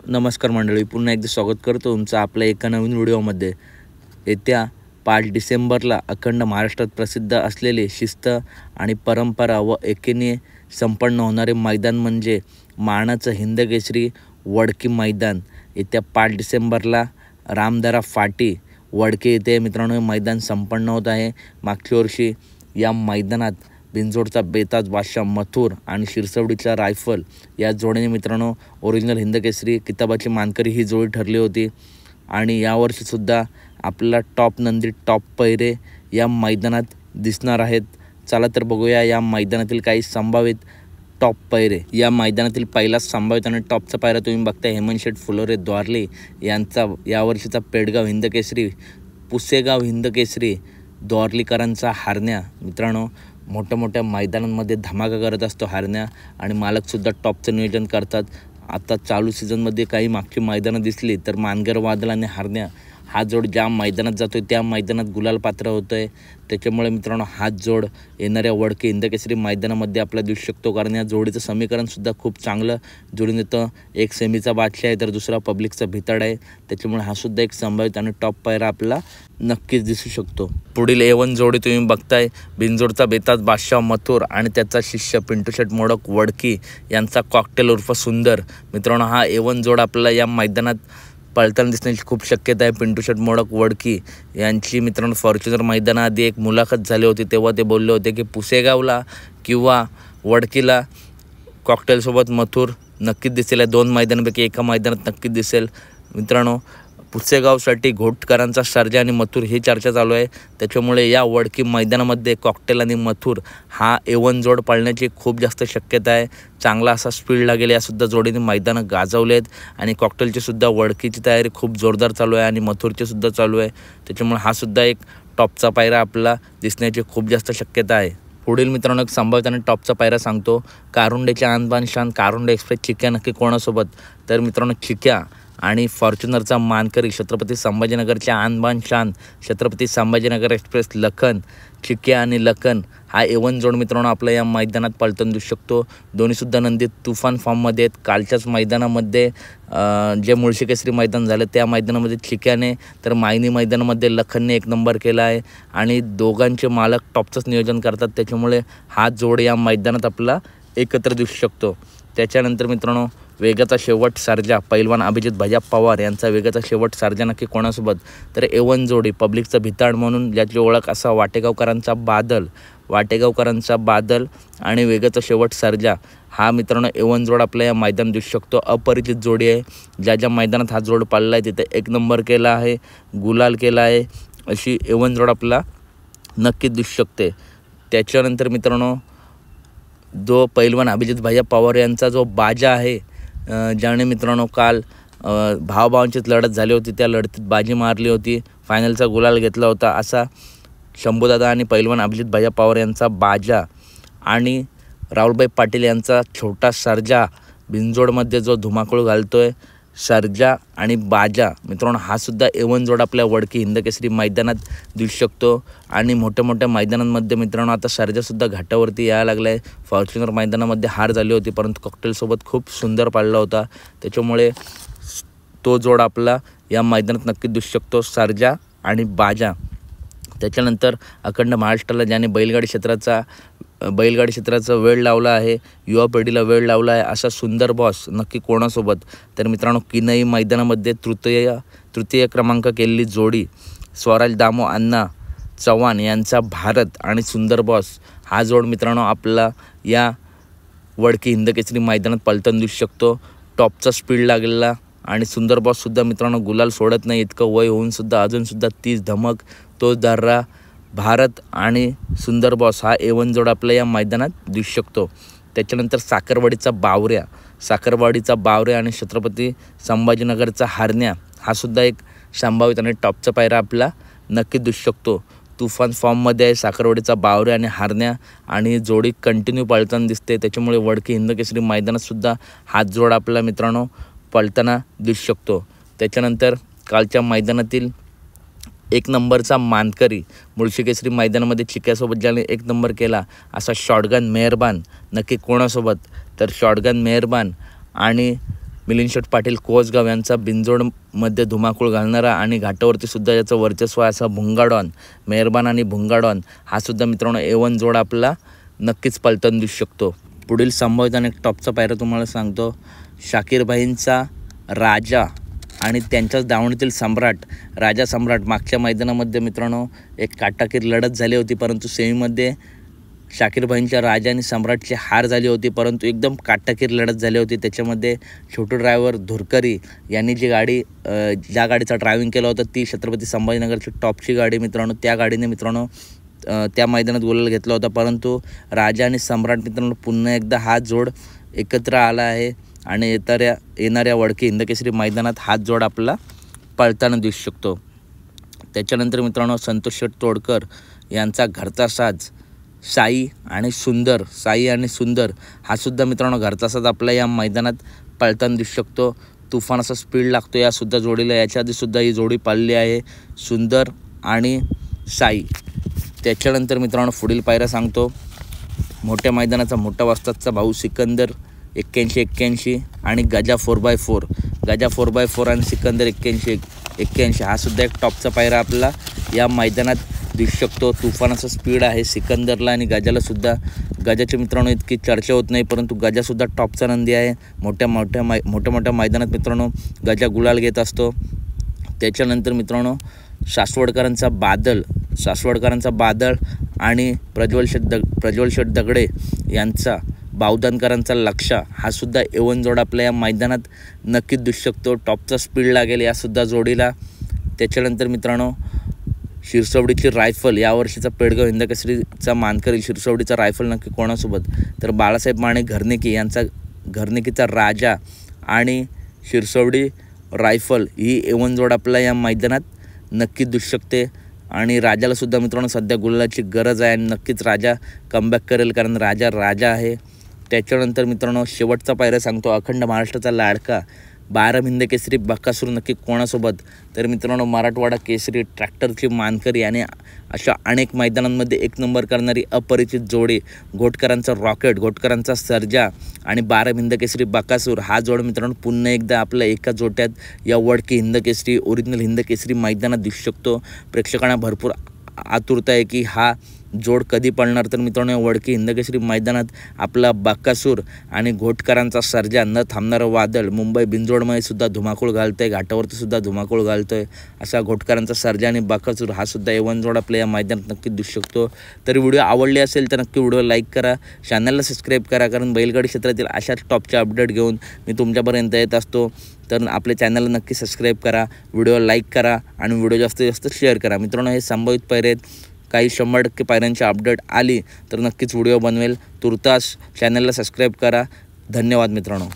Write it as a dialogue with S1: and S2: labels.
S1: नमस्कार मंडळी, पुन्हा एकदा स्वागत करतो तुमचं आपल्या एका नवीन व्हिडिओमध्ये। येत्या 5 डिसेंबरला अखंड महाराष्ट्रात प्रसिद्ध असलेले शिस्त आणि परंपरा व एकीने संपन्न होणारे मैदान म्हणजे मानाचं हिंदकेसरी वडकी मैदान। येत्या 5 डिसेंबरला रामदरा फाटी वडकी येथे मित्रांनो मैदान संपन्न होत आहे। मागच्या वर्षी या मैदानात बिंजोडचा बेताज बादशाह मथुर आणि शिरसवडीचा रायफल या जोडीने मित्रांनो ओरिजिनल हिंदकेसरी किताबाची मानकरी ही जोडी ठरली होती। आणि यावर्षी सुद्धा आपला टॉप नंदी टॉप पैरे या मैदानात दिसणार आहेत। चला तर बघूया या मैदानातील काही संभावित टॉप पैरे। या मैदानातील पहिला संभावित आणि टॉपचा पायरा तुम्ही बघताय हेमंत शेठ फुलोरे द्वारले यांचा यावर्षीचा पेडगाव हिंदकेसरी पुसेगाव हिंदकेसरी द्वारलीकरांचा हरण्या। मित्रांनो मोठ्या मैदानांमध्ये धमाका करत असतो हरण्या आणि मालकसुद्धा टॉपचं नियोजन करतात। आता चालू सीझनमध्ये काही मागची मैदानं दिसली तर मानगर वादळ आणि हरण्या हा जोड ज्या मैदानात जातो त्या मैदानात गुलाल पात्र होतं आहे। त्याच्यामुळे मित्रांनो हा जोड येणाऱ्या वडकी हिंदकेसरी मैदानामध्ये आपला दिसू शकतो, कारण या जोडीचं समीकरणसुद्धा खूप चांगलं जोडून येतं। एक सेमीचा बादशाह आहे तर दुसरा पब्लिकचा भिताड आहे, त्याच्यामुळे हा सुद्धा एक संभावित आणि टॉप पायरा आपला नक्कीच दिसू शकतो। पुढील A1 जोडी तुम्ही बघताय बिंजोडचा बेताज बादशाह मथुर आणि त्याचा शिष्य पिंटू शेठ मोडक वडकी यांचा कॉकटेल उर्फ सुंदर। मित्रांनो हा A1 जोड आपल्याला या मैदानात पळताना दिसण्याची खूप शक्यता आहे। पिंटू शेठ मोडक वडकी यांची मित्रांनो फॉर्च्युनर मैदानाआधी एक मुलाखत झाली होती, तेव्हा ते बोलले होते की पुसेगावला किंवा वडकीला कॉकटेलसोबत मथुर नक्कीच दिसेल। या दोन मैदानांपैकी एका मैदानात नक्कीच दिसेल। मित्रांनो पुसेगावसाठी घोटकरांचा सर्जा आणि मथुर ही चर्चा चालू आहे, त्याच्यामुळे या वडकी मैदानामध्ये कॉकटेल आणि मथुर हा A1 जोड पळण्याची खूप जास्त शक्यता आहे। चांगला असा स्पीड लागेल। यासुद्धा जोडीने मैदानं गाजवलेत आणि कॉकटेलची सुद्धा वडकीची तयारी खूप जोरदार चालू आहे आणि मथुरची सुद्धा चालू आहे, त्याच्यामुळे हा सुद्धा एक टॉपचा पायरा आपला दिसण्याची खूप जास्त शक्यता आहे। पुढील मित्रांनो एक संभावित आणि टॉपचा पायरा सांगतो। कारुंडेच्या आणबान शान कारुंडे एक्सप्रेस चिक्या नक्की कोणासोबत, तर मित्रांनो चिक्या आणि फॉर्च्युनरचा मानकरी छत्रपती संभाजीनगरच्या आणबान शान छत्रपती संभाजीनगर एक्सप्रेस लखन चिक्या आणि लखन हा A1 जोड मित्रांनो आपल्या या मैदानात पळताना दिसू शकतो। दोन्हीसुद्धा नंदी तुफान फॉर्ममध्ये आहेत। कालच्याच मैदानामध्ये जे मुळशीकेसरी मैदान झालं त्या मैदानामध्ये चिक्याने तर मायनी मैदानामध्ये लखनने 1 नंबर केला आहे आणि दोघांचे मालक टॉपचंच नियोजन करतात, त्याच्यामुळे हा जोड या मैदानात आपला एकत्र दिसू शकतो। त्याच्यानंतर मित्रांनो वेगाचा शेवट सर्जा पैलवान अभिजित भैया पवार यांचा वेगाचा शेवट सर्जा नक्की कोणासोबत, तर A1 जोडी पब्लिकचा भिताड म्हणून ज्याची ओळख असा वाटेगावकरांचा बादल आणि वेगाचा शेवट सर्जा हा मित्रांनो A1 जोड आपल्या या मैदानात दिसू शकतो। अपरिचित जोडी आहे, ज्या मैदानात हा जोड पाळला आहे तिथे 1 नंबर केला आहे, गुलाल केला आहे, अशी A1 जोड आपला नक्कीच दिसू शकते। त्याच्यानंतर मित्रांनो जो पैलवान अभिजित भैया पवार यांचा जो बाजा आहे, ज्याने मित्रांनो काल भावाभावांचीच लढत झाली होती, त्या लढतीत बाजी मारली होती, फायनलचा गुलाल घेतला होता, असा शंभूदादा आणि पैलवान अभिजित भैया पवार यांचा बाजा आणि राहुलभाई पाटील यांचा छोटा सर्जा बिंजोडमध्ये जो धुमाकूळ घालतोय सर्जा आणि बाजा। मित्रांनो हा सुद्धा A1 जोड आपल्या वडकी हिंदकेसरी मैदानात दिसू शकतो। आणि मोठ्या मैदानांमध्ये मित्रांनो आता सर्जासुद्धा घाटावरती यायला लागला आहे। फॉर्च्युनर मैदानामध्ये हार झाली होती, परंतु कॉकटेलसोबत खूप सुंदर पाळला होता, त्याच्यामुळे तो जोड आपला या मैदानात नक्कीच दिसू शकतो, सर्जा आणि बाजा। त्याच्यानंतर अखंड महाराष्ट्राला ज्याने बैलगाडी क्षेत्राचा वेळ लावला आहे, युवा पिढीला वेळ लावला आहे, असा सुंदर बॉस नक्की कोणासोबत, तर मित्रांनो किनई मैदानामध्ये तृतीय क्रमांक केलेली जोडी स्वराज दामो अण्णा चव्हाण यांचा भारत आणि सुंदर बॉस हा जोड मित्रांनो आपला या वडकी हिंदकेसरी मैदानात पळताना दिसू शकतो। टॉपचा स्पीड लागलेला आणि सुंदर बॉससुद्धा मित्रांनो गुलाल सोडत नाही, इतकं वय होऊनसुद्धा अजूनसुद्धा तीच धमक तो दर्रा भारत आणि सुंदर बॉस हा A1 जोड आपल्या या मैदानात दिसू शकतो। त्याच्यानंतर साखरवाडीचा बावऱ्या आणि छत्रपती संभाजीनगरचा हरण्या हा सुद्धा एक संभावित आणि टॉपचा पायरा आपला नक्की दिसू शकतो। तुफान फॉर्ममध्ये आहे साखरवाडीचा बावऱ्या आणि हरण्या आणि जोडी कंटिन्यू पळताना दिसते, त्याच्यामुळे वडकी हिंदकेसरी मैदानातसुद्धा हा जोड आपला मित्रांनो पळताना दिसू शकतो। त्याच्यानंतर कालच्या मैदानातील 1 नंबरचा मानकरी मुळशीकेसरी मैदानामध्ये चिक्यासोबत ज्याने 1 नंबर केला असा शॉटगन मेहरबान नक्की कोणासोबत, तर शॉटगन मेहरबान आणि मिलिंद शेठ पाटील कोसगाव यांचा बिंजोडमध्ये धुमाकूळ घालणारा आणि घाटावरती सुद्धा याचं वर्चस्व असा भुंगाडॉन, मेहरबान आणि भुंगाडॉन हा सुद्धा मित्रांनो A1 जोड आपला नक्कीच पलटून दिसू शकतो। पुढील संभावित आणि टॉपचा पायरा तुम्हाला सांगतो, शाकीरभाईंचा राजा आणि त्यांच्याच दावणीतील सम्राट राजा सम्राट। मागच्या मैदानामध्ये मित्रांनो एक काटाकीर लढत झाली होती, परंतु सेमीमध्ये शाकीरभाईंच्या राजा आणि सम्राटची हार झाली होती, परंतु एकदम काटाकीर लढत झाली होती। त्याच्यामध्ये छोटू ड्रायव्हर धुरकरी यांनी जी गाडी ज्या गाडीचा ड्रायव्हिंग केला होता ती छत्रपती संभाजीनगरची टॉपची गाडी मित्रांनो, त्या गाडीने मित्रांनो त्या मैदानात गुलाल घेतला होता। परंतु राजा आणि सम्राट मित्रांनो पुन्हा एकदा हा जोड एकत्र आला आहे आणि येणाऱ्या वडकी हिंदकेसरी मैदानात हा जोड आपला पळताना दिसू शकतो। त्याच्यानंतर मित्रांनो संतोष शेठ तोडकर यांचा घरचा साज साई आणि सुंदर हा सुद्धा मित्रांनो घरचा साज आपला या मैदानात पळताना दिसू शकतो। तुफान असा स्पीड लागतो या सुद्धा जोडीला, याच्या आधी सुद्धा ही जोडी पाळली आहे सुंदर आणि साई। त्याच्यानंतर मित्रांनो पुढील पायरा सांगतो, मोठ्या मैदानाचा मोठा वाजताचा भाऊ सिकंदर 81 आणि गजा 4x4 आणि सिकंदर 81 हा सुद्धा एक टॉपचा पायरा आपला या मैदानात दिसू शकतो। तुफान असा स्पीड आहे सिकंदरला आणि गजाला सुद्धा। गजाची मित्रांनो इतकी चर्चा होत नाही, परंतु गजासुद्धा टॉपचा नंदी आहे। मोठ्या मैदानात मित्रांनो गजा गुलाल घेत असतो। त्याच्यानंतर मित्रांनो सासवडकरांचा बादल आणि प्रज्वल शेठ दगडे यांचा बावधनकरांचा लक्षा हा सुद्धा A1 जोड आपल्या या मैदानात नक्कीच दिसू शकतो। टॉपचा स्पीड लागेल या सुद्धा जोडीला। त्याच्यानंतर मित्रांनो शिरसवडीची रायफल, यावर्षीचा पेडगाव हिंदकेसरीचा मानकरी शिरसवडीचा रायफल नक्की कोणासोबत, तर बाळासाहेब माने घरनेकी यांचा घरनेकीचा राजा आणि शिरसवडी रायफल ही A1 जोड आपला या मैदानात नक्कीच दिसू शकते। आणि राजाला सुद्धा मित्रांनो सध्या गुलालाची गरज आहे आणि नक्कीच राजा कमबॅक करेल, कारण राजा आहे। त्याच्यानंतर मित्रांनो शेवटचा पायरा सांगतो, अखंड महाराष्ट्राचा लाडका 12 हिंदकेसरी बकासूर नक्की कोणासोबत, तर मित्रांनो मराठवाडा केसरी ट्रॅक्टरची मानकरी आणि अशा अनेक मैदानांमध्ये एक नंबर करणारी अपरिचित जोडी घोटकरांचा रॉकेट, घोटकरांचा सर्जा आणि 12 हिंदकेसरी बकासूर हा जोड मित्रांनो पुन्हा एकदा आपल्या एका जोट्यात या वडकी हिंदकेसरी ओरिजिनल हिंदकेसरी मैदानात दिसू शकतो। प्रेक्षकांना भरपूर आतुरता आहे की हा जोड कधी पळणार, तर मित्रांनो या वडकी हिंदकेसरी मैदानात आपला बकासूर आणि घोटकरांचा सर्जा न थांबणारं वादळ मुंबई बिंजोडमध्ये सुद्धा धुमाकूळ घालतोय, घाटावरती सुद्धा धुमाकूळ घालतोय। असा घोटकरांचा सर्जा आणि बकासूर हा सुद्धा A1 जोड आपल्या या मैदानात नक्कीच दिसू शकतो। तर व्हिडिओ आवडली असेल तर नक्की व्हिडिओ लाईक करा, चॅनलला सबस्क्राईब करा, कारण बैलगाडी क्षेत्रातील अशाच टॉपचे अपडेट घेऊन मी तुमच्यापर्यंत येत असतो। तर आपल्या चॅनलला नक्की सबस्क्राईब करा, व्हिडिओ लाईक करा आणि व्हिडिओ जास्तीत जास्त शेअर करा। मित्रांनो हे संभावित पायरे आहेत, काही 100% पायऱ्यांची अपडेट आली तर नक्कीच व्हिडिओ बनवेल। तुर्तास चॅनलला सबस्क्राईब करा। धन्यवाद मित्रांनो।